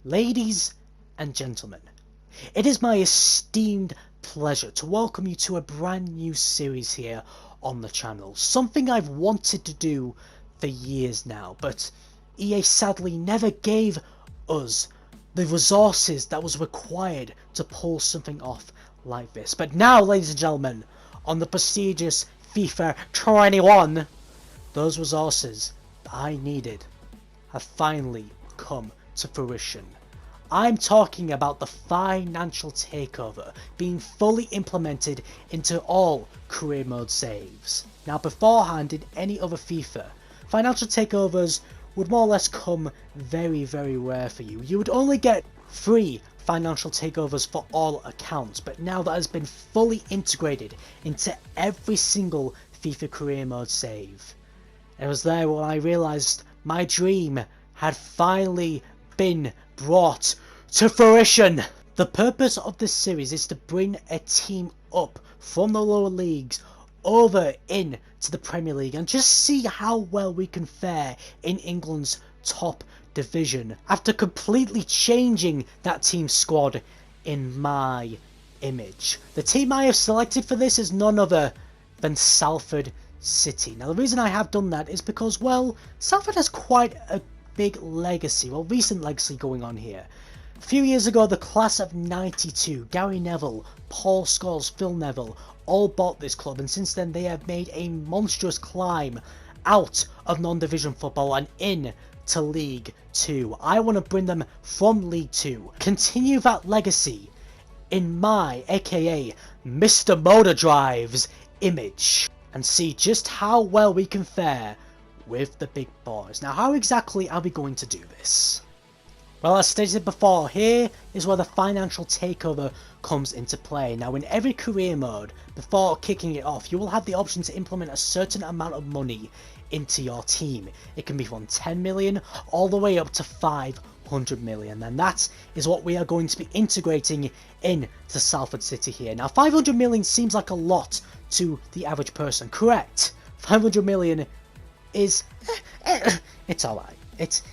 Ladies and gentlemen, it is my esteemed pleasure to welcome you to a brand new series here on the channel. Something I've wanted to do for years now, but EA sadly never gave us the resources that was required to pull something off like this. But now, ladies and gentlemen, on the prestigious FIFA 21, those resources that I needed have finally come to fruition. I'm talking about the financial takeover being fully implemented into all career mode saves. Now beforehand, in any other FIFA, financial takeovers would more or less come very rare for you. You would only get 3 financial takeovers for all accounts, but now that has been fully integrated into every single FIFA career mode save. It was there when I realised my dream had finally been brought to fruition. The purpose of this series is to bring a team up from the lower leagues over in to the Premier League and just see how well we can fare in England's top division after completely changing that team squad in my image. The team I have selected for this is none other than Salford City. Now the reason I have done that is because, well, Salford has quite a big legacy, well, recent legacy going on here. A few years ago, the class of 92, Gary Neville, Paul Scholes, Phil Neville, all bought this club, and since then they have made a monstrous climb out of non-division football and in to League 2. I want to bring them from League 2, continue that legacy in my, aka Mr. Motor Drive's image, and see just how well we can fare with the big boys. Now, how exactly are we going to do this? Well, as stated before, here is where the financial takeover comes into play. Now, in every career mode, before kicking it off, you will have the option to implement a certain amount of money into your team. It can be from 10 million all the way up to 500 million, and that is what we are going to be integrating into Salford City here. Now, 500 million seems like a lot to the average person, correct? 500 million is it's alright. It's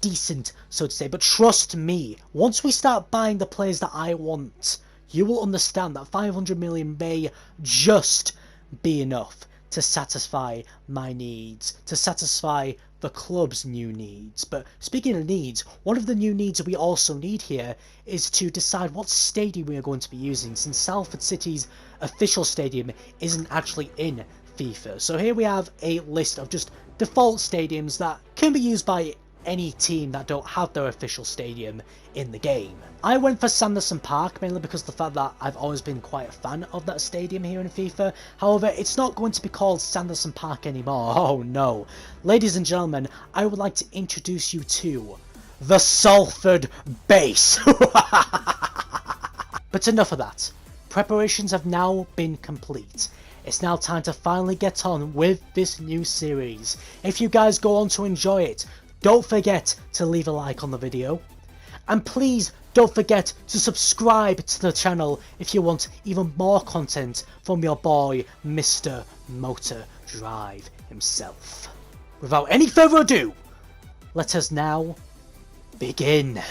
decent, so to say, but trust me, once we start buying the players that I want, you will understand that 500 million may just be enough to satisfy my needs, to satisfy the club's new needs. But speaking of needs, one of the new needs we also need here is to decide what stadium we are going to be using, since Salford City's official stadium isn't actually in FIFA. So here we have a list of just default stadiums that can be used by any team that don't have their official stadium in the game. I went for Sanderson Park mainly because of the fact that I've always been quite a fan of that stadium here in FIFA. However, it's not going to be called Sanderson Park anymore. Oh no. Ladies and gentlemen, I would like to introduce you to the Salford Base. But enough of that. Preparations have now been complete. It's now time to finally get on with this new series. If you guys go on to enjoy it, don't forget to leave a like on the video. And please don't forget to subscribe to the channel if you want even more content from your boy, Mr. Motor Drive himself. Without any further ado, let us now begin.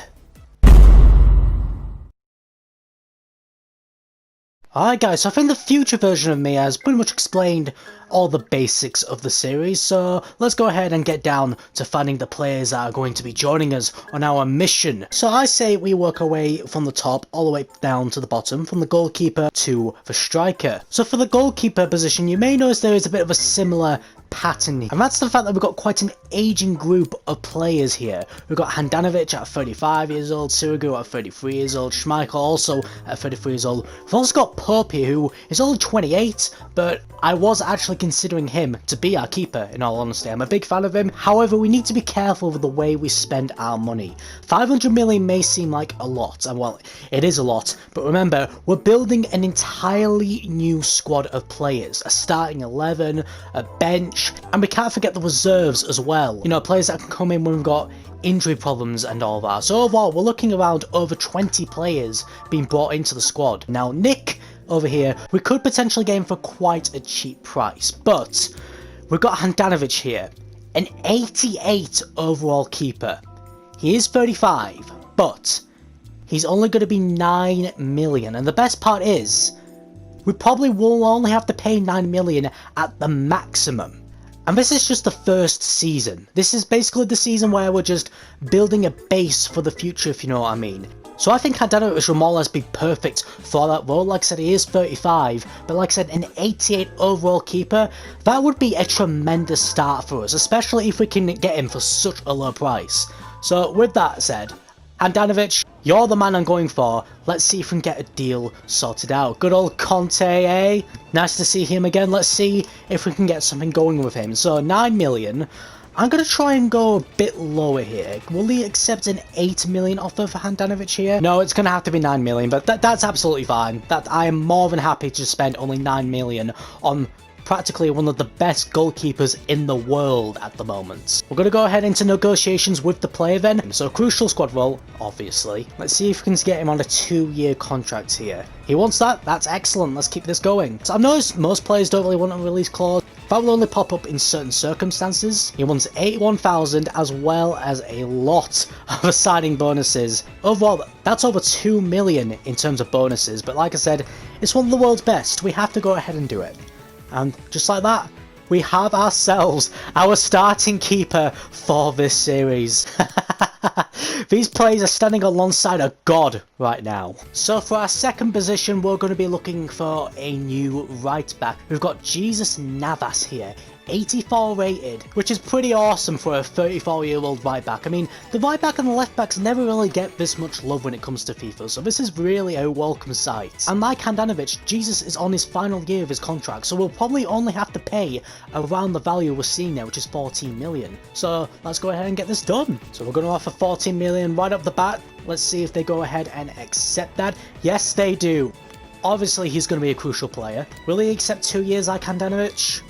Alright guys, so I think the future version of me has pretty much explained all the basics of the series, so let's go ahead and get down to finding the players that are going to be joining us on our mission. So I say we work our way from the top all the way down to the bottom, from the goalkeeper to the striker. So for the goalkeeper position, you may notice there is a bit of a similar pattern, and that's the fact that we've got quite an aging group of players here. We've got Handanovic at 35 years old, Sirigu at 33 years old, Schmeichel also at 33 years old. We've also got Pope here, who is only 28, but I was actually considering him to be our keeper, in all honesty. I'm a big fan of him. However, we need to be careful with the way we spend our money. 500 million may seem like a lot, and well, it is a lot, but remember, we're building an entirely new squad of players, a starting 11, a bench, and we can't forget the reserves as well. You know, players that can come in when we've got injury problems and all that. So overall, we're looking around over 20 players being brought into the squad. Now, Nick over here, we could potentially get him for quite a cheap price, but we've got Handanovic here, an 88 overall keeper. He is 35, but he's only going to be 9 million, and the best part is, we probably will only have to pay 9 million at the maximum. And this is just the first season. This is basically the season where we're just building a base for the future, if you know what I mean. So I think Handanovic should more or less be perfect for that role. Like I said, he is 35, but like I said, an 88 overall keeper, that would be a tremendous start for us, especially if we can get him for such a low price. So with that said, Handanovic, you're the man I'm going for. Let's see if we can get a deal sorted out. Good old Conte, eh? Nice to see him again. Let's see if we can get something going with him. So 9 million. I'm going to try and go a bit lower here. Will he accept an 8 million offer for Handanovic here? No, it's going to have to be 9 million, but that's absolutely fine. I am more than happy to spend only 9 million on practically one of the best goalkeepers in the world at the moment. We're going to go ahead into negotiations with the player then. So crucial squad role, obviously. Let's see if we can get him on a 2-year contract here. He wants that? That's excellent. Let's keep this going. So I've noticed most players don't really want a release clause. That will only pop up in certain circumstances. He wants 81,000 as well as a lot of signing bonuses. Overall, that's over 2 million in terms of bonuses. But like I said, it's one of the world's best. We have to go ahead and do it. And just like that, we have ourselves our starting keeper for this series. These players are standing alongside a god right now. So for our second position, we're going to be looking for a new right back. We've got Jesus Navas here. 84 rated, which is pretty awesome for a 34-year-old right back. I mean, the right back and the left backs never really get this much love when it comes to FIFA, so this is really a welcome sight. And like Handanovic, Jesus is on his final year of his contract, so we'll probably only have to pay around the value we're seeing there, which is 14 million. So let's go ahead and get this done. So we're going to offer 14 million right up the bat. Let's see if they go ahead and accept that. Yes, they do. Obviously, he's going to be a crucial player. Will he accept 2 years like Handanovic?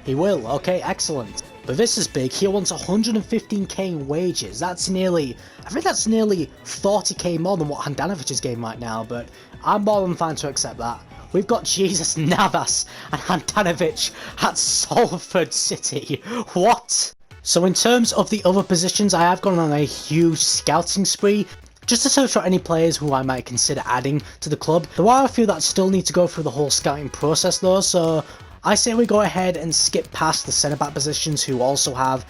He will, okay, excellent. But this is big. He wants 115k in wages. That's nearly, I think that's nearly 40k more than what Handanovic is getting right now, but I'm more than fine to accept that. We've got Jesus Navas and Handanovic at Salford City. What? So in terms of the other positions, I have gone on a huge scouting spree, just to search for any players who I might consider adding to the club. There are a few that still need to go through the whole scouting process though, so I say we go ahead and skip past the centre-back positions who also have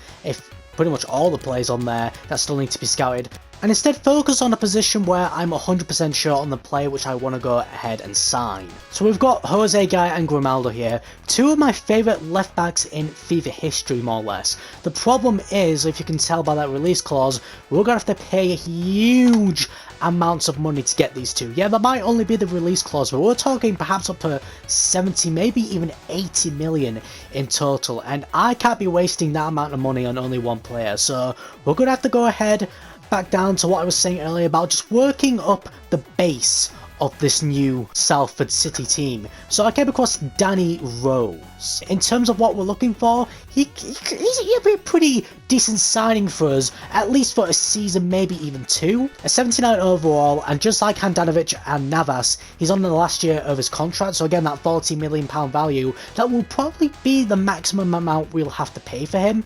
pretty much all the players on there that still need to be scouted, and instead focus on a position where I'm 100% sure on the player which I want to go ahead and sign. So we've got Jose Guy and Grimaldo here, two of my favourite left backs in FIFA history more or less. The problem is, if you can tell by that release clause, we're going to have to pay huge amounts of money to get these two. Yeah, that might only be the release clause, but we're talking perhaps up to 70, maybe even 80 million in total, and I can't be wasting that amount of money on only one player, so we're going to have to go ahead back down to what I was saying earlier about just working up the base of this new Salford City team. So I came across Danny Rose. In terms of what we're looking for, he'd be a pretty decent signing for us, at least for a season, maybe even 2. A 79 overall, and just like Handanovic and Navas, he's on the last year of his contract, so again that £40 million value, that will probably be the maximum amount we'll have to pay for him.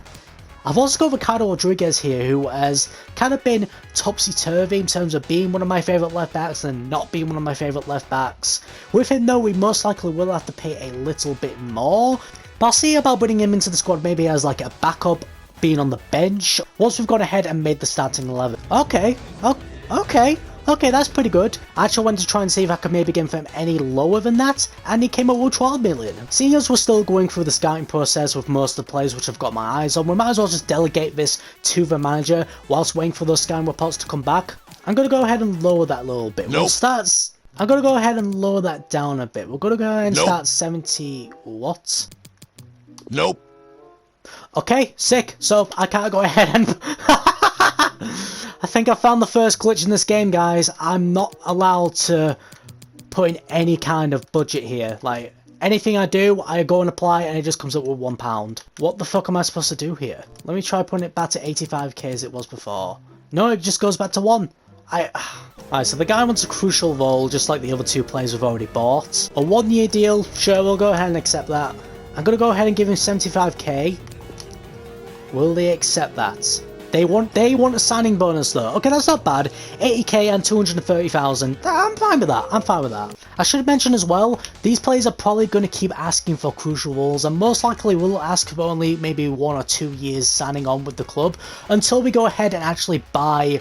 I've also got Ricardo Rodriguez here, who has kind of been topsy-turvy in terms of being one of my favourite left-backs and not being one of my favourite left-backs. With him though, we most likely will have to pay a little bit more, but I'll see about putting him into the squad maybe as like a backup, being on the bench, once we've gone ahead and made the starting 11. Okay, that's pretty good. I actually went to try and see if I could maybe get him any lower than that, and he came up with 12 million. Seeing as we're still going through the scouting process with most of the players which I've got my eyes on, we might as well just delegate this to the manager whilst waiting for those scouting reports to come back. I'm going to go ahead and lower that a little bit. Nope. I'm going to go ahead and lower that down a bit. We're going to go ahead and start 70 what? Nope. Okay, sick. So I can't go ahead and... I think I found the first glitch in this game, guys. I'm not allowed to put in any kind of budget here. Like, anything I do, I go and apply and it just comes up with £1. What the fuck am I supposed to do here? Let me try putting it back to 85k as it was before. No, it just goes back to 1. Alright, so the guy wants a crucial role, just like the other two players we've already bought. A 1-year deal, sure, we'll go ahead and accept that. I'm going to go ahead and give him 75k. Will they accept that? They want a signing bonus though. Okay, that's not bad. 80k and 230,000. I'm fine with that. I'm fine with that. I should mention as well, these players are probably going to keep asking for crucial roles and most likely will ask for only maybe 1 or 2 years signing on with the club until we go ahead and actually buy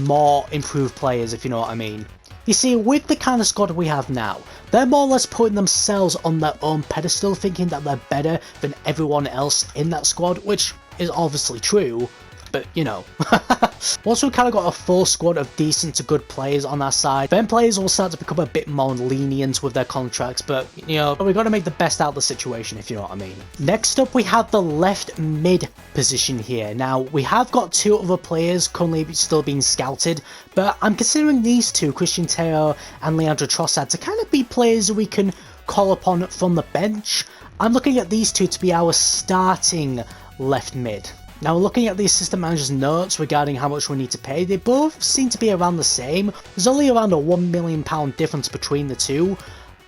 more improved players, if you know what I mean. You see, with the kind of squad we have now, they're more or less putting themselves on their own pedestal, thinking that they're better than everyone else in that squad, which is obviously true, but you know. Once we've kind of got a full squad of decent to good players on our side, then players will start to become a bit more lenient with their contracts, but you know, we've got to make the best out of the situation, if you know what I mean. Next up, we have the left mid position here. Now, we have got 2 other players currently still being scouted, but I'm considering these 2, Christian Teo and Leandro Trossard, to kind of be players we can call upon from the bench. I'm looking at these 2 to be our starting left mid. Now, looking at the assistant manager's notes regarding how much we need to pay, they both seem to be around the same. There's only around a £1 million difference between the 2,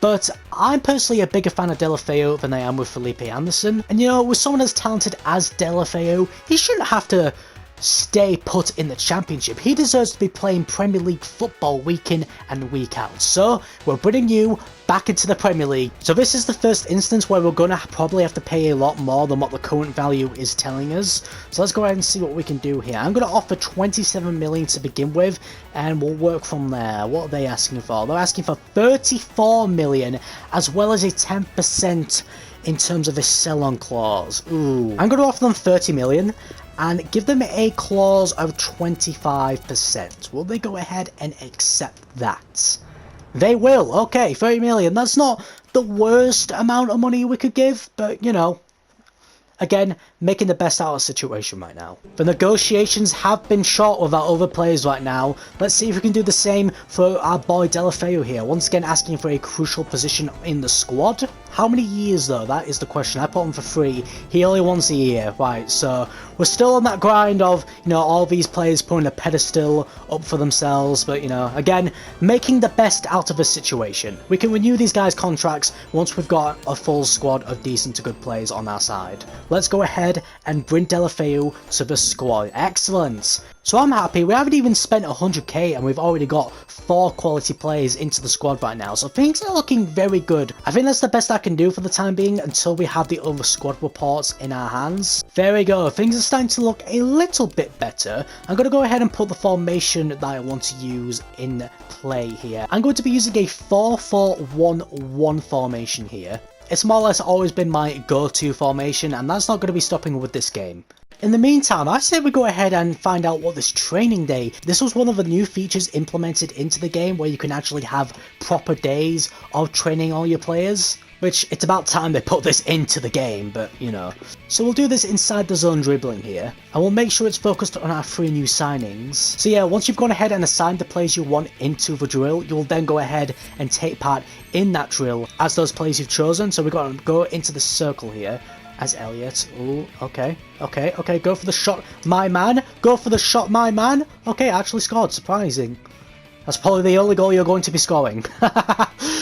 but I'm personally a bigger fan of Deulofeu than I am with Felipe Anderson. And you know, with someone as talented as Deulofeu, he shouldn't have to stay put in the Championship. He deserves to be playing Premier League football week in and week out. So, we're bringing you back into the Premier League. So this is the first instance where we're going to probably have to pay a lot more than what the current value is telling us. So let's go ahead and see what we can do here. I'm going to offer 27 million to begin with, and we'll work from there. What are they asking for? They're asking for 34 million, as well as a 10% in terms of a sell-on clause. Ooh. I'm going to offer them 30 million. And give them a clause of 25%. Will they go ahead and accept that? They will. Okay, 30 million. That's not the worst amount of money we could give, but you know, again, making the best out of the situation right now. The negotiations have been short with our other players right now. Let's see if we can do the same for our boy Deulofeu here. Once again, asking for a crucial position in the squad. How many years though? That is the question. I put him for 3. He only wants a year. Right, so we're still on that grind of, you know, all these players putting a pedestal up for themselves. But, you know, again, making the best out of the situation. We can renew these guys' contracts once we've got a full squad of decent to good players on our side. Let's go ahead and bring Deulofeu to the squad. Excellent. So I'm happy. We haven't even spent 100k and we've already got 4 quality players into the squad right now. So things are looking very good. I think that's the best I can do for the time being until we have the other squad reports in our hands. There we go. Things are starting to look a little bit better. I'm going to go ahead and put the formation that I want to use in play here. I'm going to be using a 4-4-1-1 formation here. It's more or less always been my go-to formation, and that's not going to be stopping with this game. In the meantime, I say we go ahead and find out what this training day. This was one of the new features implemented into the game where you can actually have proper days of training all your players. Which, it's about time they put this into the game, but, you know. So we'll do this inside the zone dribbling here. And we'll make sure it's focused on our 3 new signings. So yeah, once you've gone ahead and assigned the players you want into the drill, you'll then go ahead and take part in that drill as those players you've chosen. So we've got to go into the circle here as Elliot. Ooh, okay, go for the shot, my man. Go for the shot, my man. Okay, actually scored, surprising. That's probably the only goal you're going to be scoring.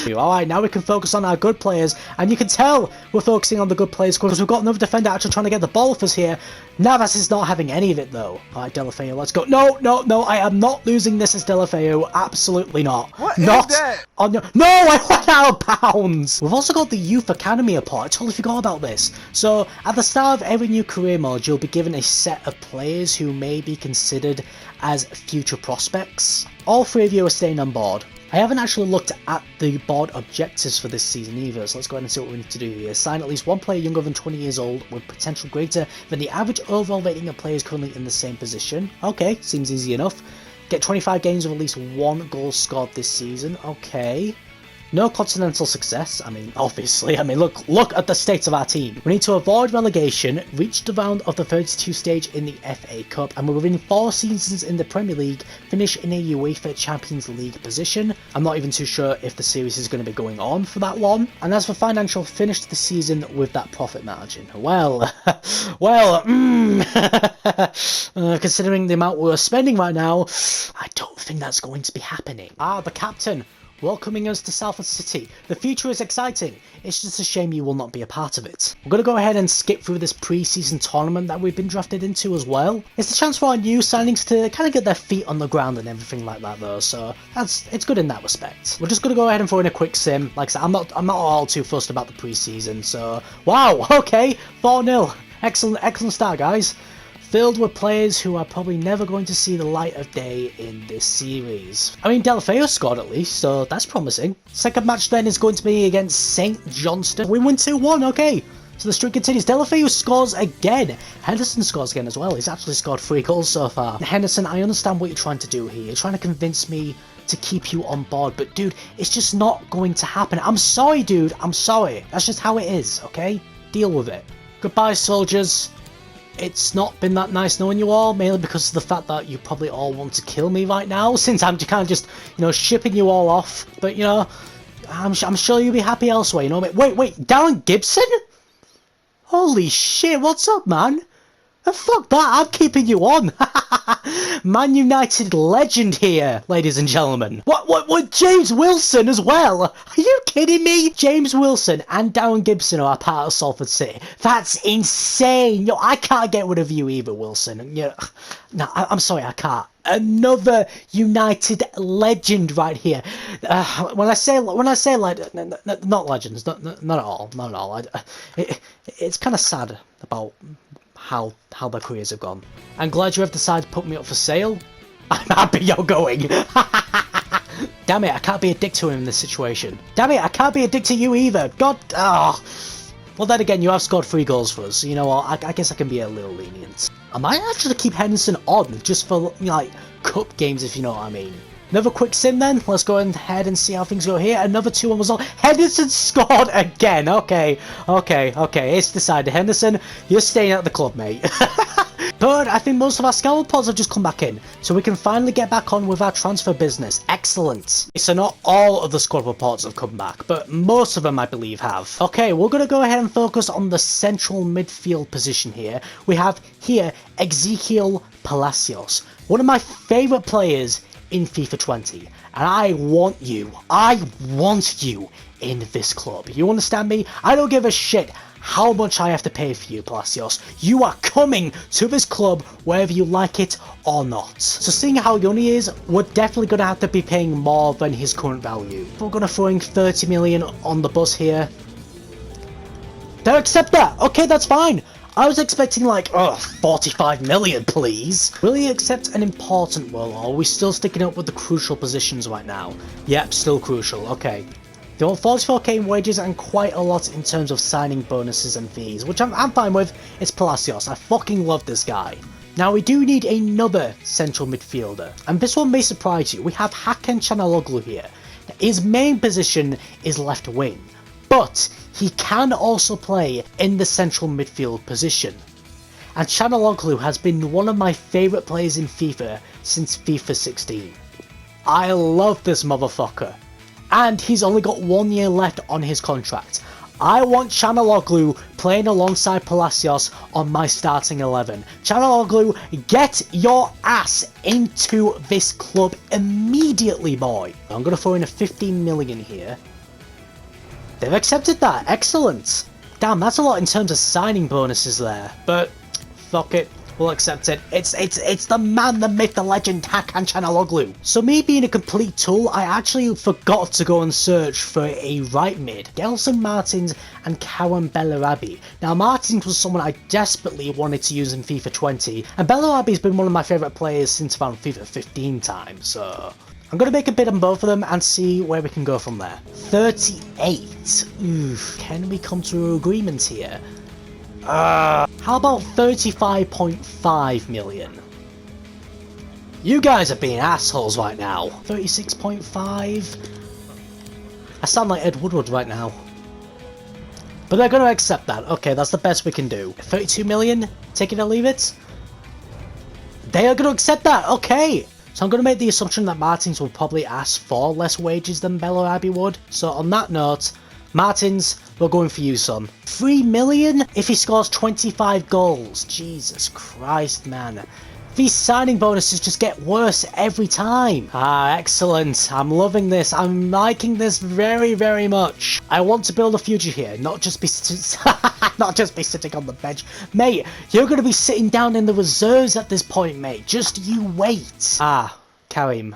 Alright, now we can focus on our good players. And you can tell we're focusing on the good players because we've got another defender actually trying to get the ball off us here. Navas is not having any of it though. Alright, Deulofeu, let's go. No, I am not losing this as Deulofeu. Absolutely not. What not is that? On your... No, I went out of bounds. We've also got the Youth Academy report. I totally forgot about this. So, at the start of every new career mode, you'll be given a set of players who may be considered as future prospects. All 3 of you are staying on board. I haven't actually looked at the board objectives for this season either, so let's go ahead and see what we need to do here. Sign at least 1 player younger than 20 years old with potential greater than the average overall rating of players currently in the same position. Okay, seems easy enough. Get 25 games with at least 1 goal scored this season. Okay. No continental success. I mean, obviously. I mean, look at the state of our team. We need to avoid relegation, reach the round of the 32 stage in the FA Cup, and we're within 4 seasons in the Premier League, finish in a UEFA Champions League position. I'm not even too sure if the series is going to be going on for that one. And as for financial, finish the season with that profit margin. Well, considering the amount we're spending right now, I don't think that's going to be happening. Ah, the captain. welcoming us to Salford City. The future is exciting. It's just a shame you will not be a part of it. We're going to go ahead and skip through this pre-season tournament that we've been drafted into as well. It's a chance for our new signings to kind of get their feet on the ground and everything like that though, so it's good in that respect. We're just going to go ahead and throw in a quick sim. Like I said, I'm not all too fussed about the pre-season, so wow, okay, 4-0. Excellent start, guys. Filled with players who are probably never going to see the light of day in this series. I mean, Delafeo scored at least, so that's promising. Second match then is going to be against St. Johnston. We win 2-1, okay. So the streak continues. Delafeo scores again. Henderson scores again as well. He's actually scored 3 goals so far. Henderson, I understand what you're trying to do here. You're trying to convince me to keep you on board, but dude, it's just not going to happen. I'm sorry, dude. I'm sorry. That's just how it is, okay? Deal with it. Goodbye, soldiers. It's not been that nice knowing you all, mainly because of the fact that you probably all want to kill me right now, since I'm kind of just, you know, shipping you all off. But, you know, I'm sure you'll be happy elsewhere, you know. Wait, Darren Gibson? Holy shit, what's up, man? Fuck that, I'm keeping you on. Man United legend here, ladies and gentlemen. What, James Wilson as well? Are you kidding me? James Wilson and Darren Gibson are part of Salford City. That's insane. Yo, I can't get rid of you either, Wilson. Yeah, no, I'm sorry, I can't. Another United legend right here. When I say not legends, not at all. It's kind of sad about how their careers have gone. I'm glad you have decided to put me up for sale. I'm happy you're going. Damn it, I can't be a dick to him in this situation. Damn it, I can't be a dick to you either. God, oh. Well then again, you have scored 3 goals for us, so you know what, I guess I can be a little lenient. I might actually keep Henderson on, just for, you know, like, cup games, if you know what I mean. Another quick sim then, let's go ahead and see how things go here. Another 2-1 result. Henderson scored again. Okay, it's decided. Henderson, you're staying at the club, mate. But I think most of our scalp pods have just come back in, so we can finally get back on with our transfer business. Excellent. So not all of the squad reports have come back, but most of them I believe have. Okay, we're going to go ahead and focus on the central midfield position here. We have here Ezequiel Palacios, one of my favourite players in FIFA 20, and I want you in this club. You understand me? I don't give a shit how much I have to pay for you, Palacios. You are coming to this club whether you like it or not. So seeing how young he is, we're definitely going to have to be paying more than his current value. We're going to throw in 30 million on the bus here. They'll accept that. Okay, that's fine. I was expecting like, 45 million, please. Will he accept an important role, or are we still sticking up with the crucial positions right now? Yep, still crucial, okay. They want 44k in wages and quite a lot in terms of signing bonuses and fees, which I'm fine with. It's Palacios. I fucking love this guy. Now we do need another central midfielder, and this one may surprise you. We have Hakan Çalhanoğlu here. His main position is left wing, but he can also play in the central midfield position. And Çalhanoğlu has been one of my favourite players in FIFA since FIFA 16. I love this motherfucker. And he's only got 1 year left on his contract. I want Çalhanoğlu playing alongside Palacios on my starting 11. Çalhanoğlu, get your ass into this club immediately, boy. I'm going to throw in a 15 million here. They've accepted that. Excellent. Damn, that's a lot in terms of signing bonuses there. But fuck it. We'll accept it. It's the man, the myth, the legend, Hakan Çalhanoğlu. So me being a complete tool, I actually forgot to go and search for a right mid. Gelson Martins and Karen Bellarabi. Now Martins was someone I desperately wanted to use in FIFA 20, and Bellarabi's been one of my favourite players since around FIFA 15 time, so I'm going to make a bid on both of them and see where we can go from there. 38. Oof. Can we come to an agreement here? How about 35.5 million? You guys are being assholes right now. 36.5. I sound like Ed Woodward right now. But they're going to accept that. Okay, that's the best we can do. 32 million? Take it or leave it? They are going to accept that. Okay. So I'm going to make the assumption that Martins will probably ask for less wages than Bellarabi would. So on that note, Martins, we're going for you, son. 3 million if he scores 25 goals. Jesus Christ, man. These signing bonuses just get worse every time. Ah, excellent. I'm loving this. I'm liking this very, very much. I want to build a future here, not just be not just be sitting on the bench. Mate, you're going to be sitting down in the reserves at this point, mate. Just you wait. Ah, Karim.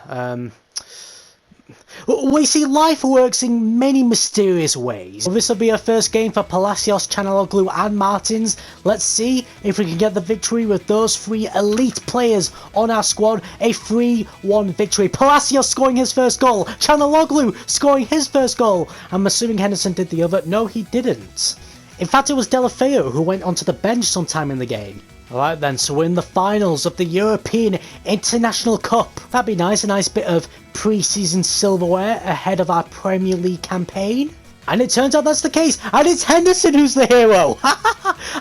We see life works in many mysterious ways. Well, this will be our first game for Palacios, Çalhanoğlu and Martins. Let's see if we can get the victory with those three elite players on our squad. A 3-1 victory. Palacios scoring his first goal. Çalhanoğlu scoring his first goal. I'm assuming Henderson did the other. No, he didn't. In fact, it was Delafeu who went onto the bench sometime in the game. Alright then, so we're in the finals of the European International Cup. That'd be nice, a nice bit of pre-season silverware ahead of our Premier League campaign. And it turns out that's the case, and it's Henderson who's the hero!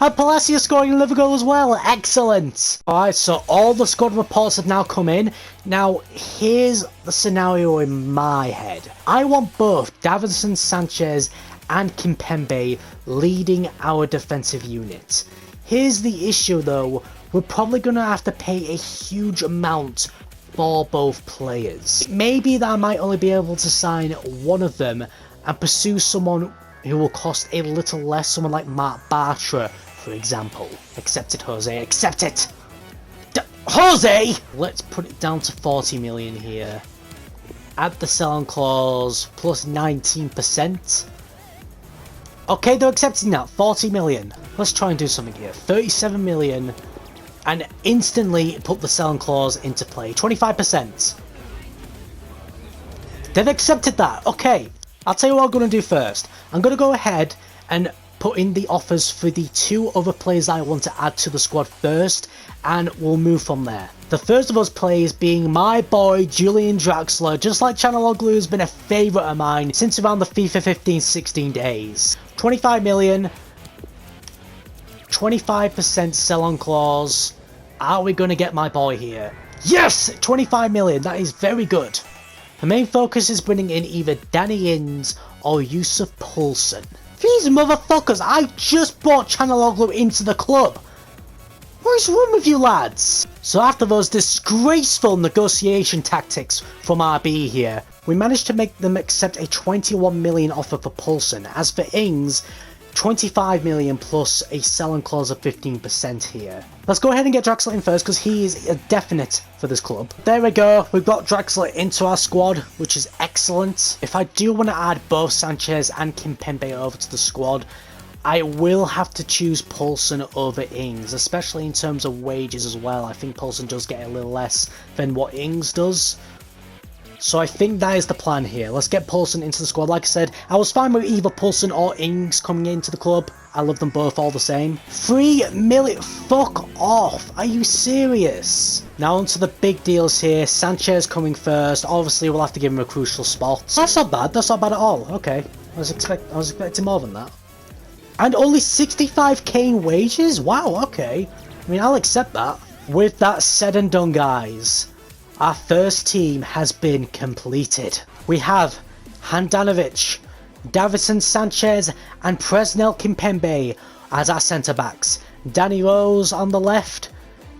And Palacios scoring another goal as well, excellent! Alright, so all the squad reports have now come in. Now, here's the scenario in my head. I want both Davinson Sanchez and Kimpembe leading our defensive unit. Here's the issue though, we're probably going to have to pay a huge amount for both players. Maybe that I might only be able to sign one of them and pursue someone who will cost a little less, someone like Mark Bartra, for example. Accepted, Jose, accept it! Jose! Let's put it down to 40 million here. Add the sell-on clause, plus 19%. Okay, they're accepting that. 40 million. Let's try and do something here. 37 million. And instantly put the sell-on clause into play. 25%. They've accepted that. Okay. I'll tell you what I'm going to do first. I'm going to go ahead and put in the offers for the two other players I want to add to the squad first. And we'll move from there. The first of those players being my boy Julian Draxler. Just like Çalhanoğlu has been a favourite of mine since around the FIFA 15-16 days. 25 million, 25% sell-on clause. Are we going to get my boy here? Yes! 25 million, that is very good. The main focus is bringing in either Danny Ings or Yusuf Poulsen. These motherfuckers, I just brought Çalhanoğlu into the club. What is wrong with you lads? So after those disgraceful negotiation tactics from RB here, we managed to make them accept a 21 million offer for Poulsen. As for Ings, 25 million plus a sell-on clause of 15% here. Let's go ahead and get Draxler in first because he is a definite for this club. There we go, we've got Draxler into our squad, which is excellent. If I do want to add both Sanchez and Kimpembe over to the squad, I will have to choose Poulsen over Ings, especially in terms of wages as well. I think Poulsen does get a little less than what Ings does. So I think that is the plan here. Let's get Poulsen into the squad. Like I said, I was fine with either Poulsen or Ings coming into the club. I love them both all the same. 3 million? Fuck off. Are you serious? Now on to the big deals here. Sanchez coming first. Obviously we'll have to give him a crucial spot. That's not bad. That's not bad at all. Okay. I was expecting more than that. And only 65k in wages? Wow, okay. I mean, I'll accept that. With that said and done, guys, our first team has been completed. We have Handanovic, Davinson Sanchez and Presnel Kimpembe as our centre-backs. Danny Rose on the left,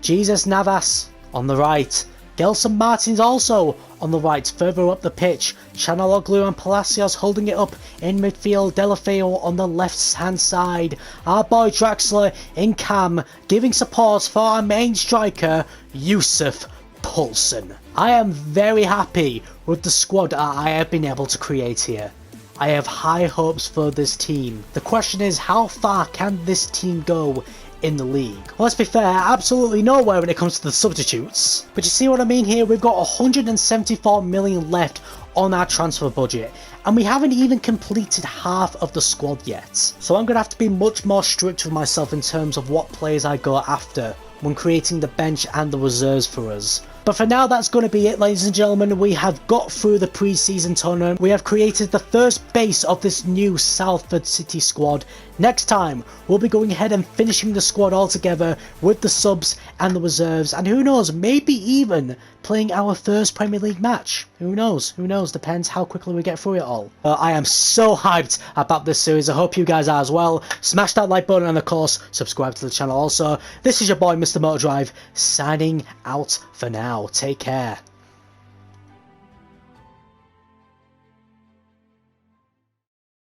Jesus Navas on the right, Gelson Martins also on the right, further up the pitch. Çalhanoğlu and Palacios holding it up in midfield. Delafeu on the left hand side. Our boy Draxler in cam, giving support for our main striker, Yusuf Poulsen. I am very happy with the squad that I have been able to create here. I have high hopes for this team. The question is, how far can this team go in the league? Well, let's be fair, absolutely nowhere when it comes to the substitutes. But you see what I mean here? We've got 174 million left on our transfer budget, and we haven't even completed half of the squad yet. So I'm going to have to be much more strict with myself in terms of what players I go after when creating the bench and the reserves for us. But for now, that's going to be it, ladies and gentlemen. We have got through the pre-season tournament. We have created the first base of this new Salford City squad. Next time, we'll be going ahead and finishing the squad all together with the subs and the reserves. And who knows, maybe even playing our first Premier League match. Who knows? Who knows? Depends how quickly we get through it all. I am so hyped about this series. I hope you guys are as well. Smash that like button and of course, subscribe to the channel also. This is your boy, Mr. Motor Drive, signing out for now. Take care.